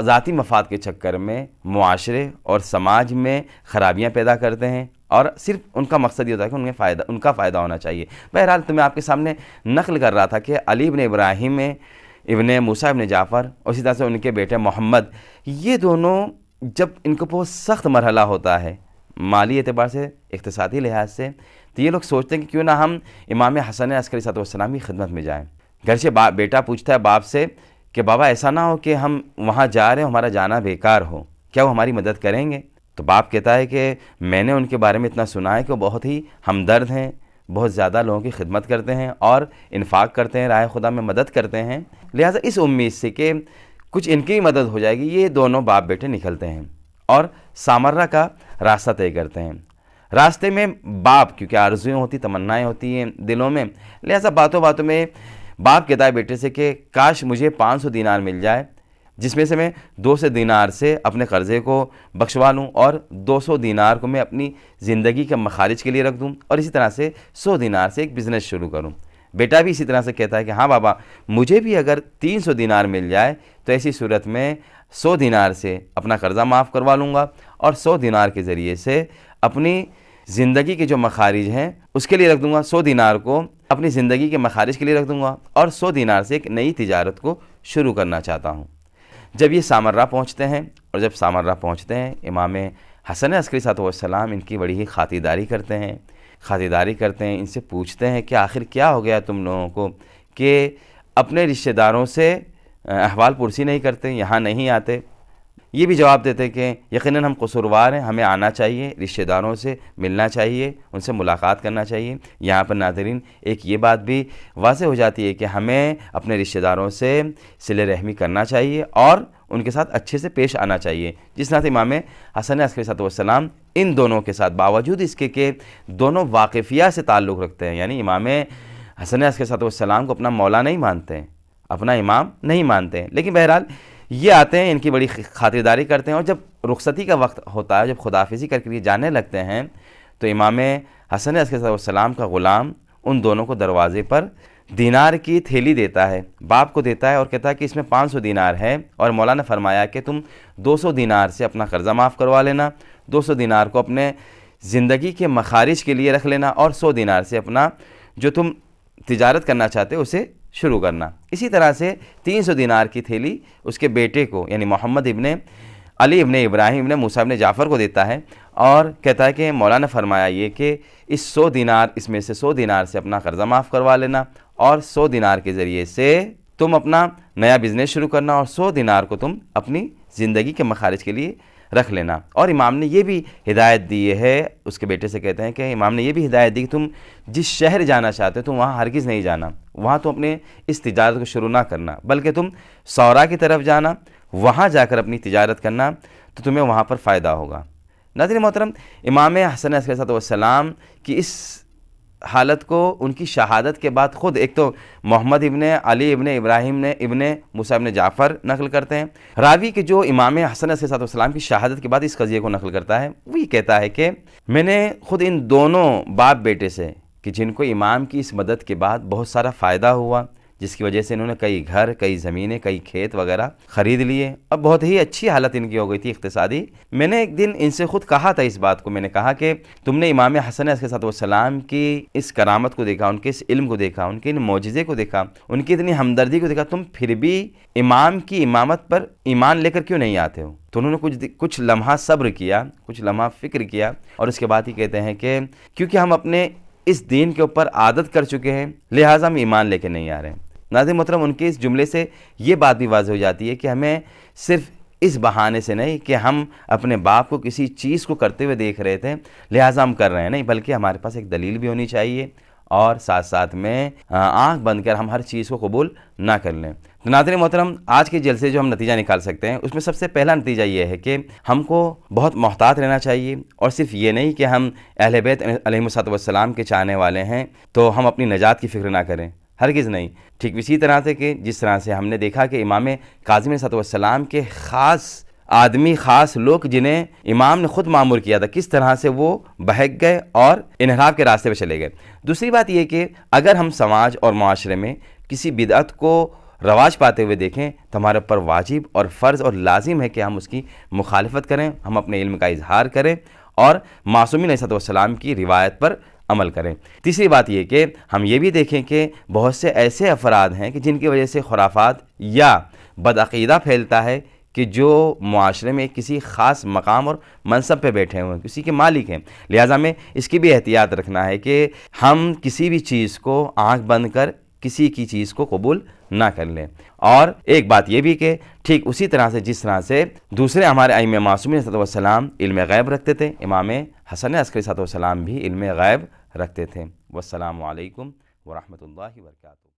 ذاتی مفاد کے چکر میں معاشرے اور سماج میں خرابیاں پیدا کرتے ہیں، اور صرف ان کا مقصد یہ ہوتا ہے کہ ان کا فائدہ ہونا چاہیے۔ بہرحال تو میں آپ کے سامنے نقل کر رہا تھا کہ علی ابن ابراہیم ابن موسیٰ ابن جعفر اور اسی طرح سے ان کے بیٹے محمد، یہ دونوں جب ان کو بہت سخت مرحلہ ہوتا ہے مالی اعتبار سے، اقتصادی لحاظ سے، تو یہ لوگ سوچتے ہیں کہ کیوں نہ ہم امام حسن عسکری صلی اللہ علیہ وسلم کی خدمت میں جائیں۔ گھر سے بیٹا پوچھتا ہے باپ سے کہ بابا ایسا نہ ہو کہ ہم وہاں جا رہے ہیں ہمارا جانا بیکار ہو، کیا وہ ہماری مدد کریں گے؟ تو باپ کہتا ہے کہ میں نے ان کے بارے میں اتنا سنا ہے کہ وہ بہت ہی ہمدرد ہیں، بہت زیادہ لوگوں کی خدمت کرتے ہیں اور انفاق کرتے ہیں، راہ خدا میں مدد کرتے ہیں، لہٰذا اس امید سے کہ کچھ ان کی مدد ہو جائے گی، یہ دونوں باپ بیٹے نکلتے ہیں اور سامرہ کا راستہ طے کرتے ہیں۔ راستے میں باپ، کیونکہ آرزویں ہوتی، تمنائیں ہوتی ہیں دلوں میں، لہٰذا باتوں باتوں میں باپ کہتا ہے بیٹے سے کہ کاش مجھے 500 دینار مل جائے، جس میں سے میں 200 دینار سے اپنے قرضے کو بخشوا لوں اور 200 دینار کو میں اپنی زندگی کے مخارج کے لیے رکھ دوں، اور اسی طرح سے 100 دینار سے ایک بزنس شروع کروں۔ بیٹا بھی اسی طرح سے کہتا ہے کہ ہاں بابا، مجھے بھی اگر 300 دینار مل جائے تو ایسی صورت میں 100 دینار سے اپنا قرضہ معاف کروا لوں گا اور 100 دینار کے ذریعے سے اپنی زندگی کے جو مخارج ہیں اس کے لیے رکھ دوں گا، 100 دینار کو اپنی زندگی کے مخارج کے لیے رکھ دوں گا اور 100 دینار سے ایک نئی تجارت کو شروع کرنا چاہتا ہوں۔ جب یہ سامرہ پہنچتے ہیں، اور جب سامرہ پہنچتے ہیں امام حسن عسکری صلی اللہ علیہ وسلم ان کی بڑی ہی خاطرداری کرتے ہیں، ان سے پوچھتے ہیں کہ آخر کیا ہو گیا تم لوگوں کو کہ اپنے رشتہ داروں سے احوال پرسی نہیں کرتے، یہاں نہیں آتے؟ یہ بھی جواب دیتے کہ یقیناً ہم قصوروار ہیں، ہمیں آنا چاہیے، رشتہ داروں سے ملنا چاہیے، ان سے ملاقات کرنا چاہیے۔ یہاں پر ناظرین ایک یہ بات بھی واضح ہو جاتی ہے کہ ہمیں اپنے رشتہ داروں سے صلہ رحمی کرنا چاہیے اور ان کے ساتھ اچھے سے پیش آنا چاہیے، جس طرح سے امام حسن عسکری صلی اللہ علیہ وسلم ان دونوں کے ساتھ باوجود اس کے کہ دونوں واقفیہ سے تعلق رکھتے ہیں، یعنی امام حسن عسکری صلی اللہ علیہ وسلم کو اپنا مولا نہیں مانتے ہیں، اپنا امام نہیں مانتے ہیں، لیکن بہرحال یہ آتے ہیں، ان کی بڑی خاطرداری کرتے ہیں، اور جب رخصتی کا وقت ہوتا ہے، جب خداحافظی کر کے یہ جانے لگتے ہیں تو امام حسن عسکری صلی اللہ علیہ وسلم کا غلام ان دونوں کو دروازے پر دینار کی تھیلی دیتا ہے، باپ کو دیتا ہے اور کہتا ہے کہ اس میں 500 دینار ہے، اور مولا نے فرمایا کہ تم 200 دینار سے اپنا قرضہ معاف کروا لینا، 200 دینار کو اپنے زندگی کے مخارج کے لیے رکھ لینا، اور 100 دینار سے اپنا جو تم تجارت کرنا چاہتے ہو اسے شروع کرنا۔ اسی طرح سے 300 دینار کی تھیلی اس کے بیٹے کو، یعنی محمد ابن علی ابن ابراہیم ابن موسیٰ ابن جعفر کو دیتا ہے، اور کہتا ہے کہ مولا نے فرمایا یہ کہ اس میں سے 100 دینار سے اپنا قرضہ معاف کروا لینا، اور 100 دینار کے ذریعے سے تم اپنا نیا بزنس شروع کرنا، اور 100 دینار کو تم اپنی زندگی کے مخارج کے لیے رکھ لینا۔ اور امام نے یہ بھی ہدایت دی ہے، اس کے بیٹے سے کہتے ہیں کہ امام نے یہ بھی ہدایت دی کہ تم جس شہر جانا چاہتے ہو تم وہاں ہرگز نہیں جانا، وہاں تم اپنے اس تجارت کو شروع نہ کرنا، بلکہ تم سورا کی طرف جانا، وہاں جا کر اپنی تجارت کرنا، تو تمہیں وہاں پر فائدہ ہوگا۔ ناظرین محترم، امام حسن علیہ السلام کی اس حالت کو ان کی شہادت کے بعد خود ایک تو محمد ابن علی ابن ابراہیم نے ابن موسیٰ ابن جعفر نقل کرتے ہیں، راوی کہ جو امام حسن علیہ السلام کی شہادت کے بعد اس قضیے کو نقل کرتا ہے، وہ یہ کہتا ہے کہ میں نے خود ان دونوں باپ بیٹے سے کہ جن کو امام کی اس مدد کے بعد بہت سارا فائدہ ہوا، جس کی وجہ سے انہوں نے کئی گھر، کئی زمینیں، کئی کھیت وغیرہ خرید لیے اور بہت ہی اچھی حالت ان کی ہو گئی تھی اقتصادی۔ میں نے ایک دن ان سے خود کہا تھا اس بات کو، میں نے کہا کہ تم نے امام حسن علیہ السلام کی اس کرامت کو دیکھا، ان کے اس علم کو دیکھا، ان کے ان معجزے کو دیکھا، ان کی اتنی ہمدردی کو دیکھا، تم پھر بھی امام کی امامت پر ایمان لے کر کیوں نہیں آتے ہو؟ تو انہوں نے کچھ لمحہ صبر کیا، کچھ لمحہ فکر کیا، اور اس کے بعد ہی کہتے ہیں کہ کیونکہ ہم اپنے اس دین کے اوپر عادت کر چکے ہیں، لہٰذا ہم ایمان لے کے نہیں آ رہے ہیں۔ ناظرین محترم، ان کے اس جملے سے یہ بات بھی واضح ہو جاتی ہے کہ ہمیں صرف اس بہانے سے نہیں کہ ہم اپنے باپ کو کسی چیز کو کرتے ہوئے دیکھ رہے تھے لہٰذا ہم کر رہے ہیں، نہیں، بلکہ ہمارے پاس ایک دلیل بھی ہونی چاہیے اور ساتھ ساتھ میں آنکھ بند کر ہم ہر چیز کو قبول نہ کر لیں۔ تو ناظرین محترم، آج کے جلسے جو ہم نتیجہ نکال سکتے ہیں اس میں سب سے پہلا نتیجہ یہ ہے کہ ہم کو بہت محتاط رہنا چاہیے، اور صرف یہ نہیں کہ ہم اہل بیت علیہ السلام کے چاہنے والے ہیں تو ہم اپنی نجات کی فکر نہ کریں، ہرگز نہیں۔ ٹھیک اسی طرح سے کہ جس طرح سے ہم نے دیکھا کہ امام کاظم علیہ السلام کے خاص آدمی، خاص لوگ جنہیں امام نے خود معمور کیا تھا، کس طرح سے وہ بہک گئے اور انحراف کے راستے پہ چلے گئے۔ دوسری بات یہ کہ اگر ہم سماج اور معاشرے میں کسی بدعت کو رواج پاتے ہوئے دیکھیں تو ہمارے اوپر واجب اور فرض اور لازم ہے کہ ہم اس کی مخالفت کریں، ہم اپنے علم کا اظہار کریں اور معصومین علیہ السلام کی روایت پر عمل کریں۔ تیسری بات یہ کہ ہم یہ بھی دیکھیں کہ بہت سے ایسے افراد ہیں کہ جن کی وجہ سے خرافات یا بدعقیدہ پھیلتا ہے کہ جو معاشرے میں کسی خاص مقام اور منصب پہ بیٹھے ہوئے ہیں، کسی کے مالک ہیں، لہٰذا ہمیں اس کی بھی احتیاط رکھنا ہے کہ ہم کسی بھی چیز کو آنکھ بند کر کسی کی چیز کو قبول نہ کر لیں۔ اور ایک بات یہ بھی کہ ٹھیک اسی طرح سے جس طرح سے دوسرے ہمارے ائمہ معصومین علیہ السلام علم غیب رکھتے تھے، امام حسن عسکری علیہ السلام بھی علم غیب رکھتے تھے۔ والسلام علیکم ورحمۃ اللہ وبرکاتہ۔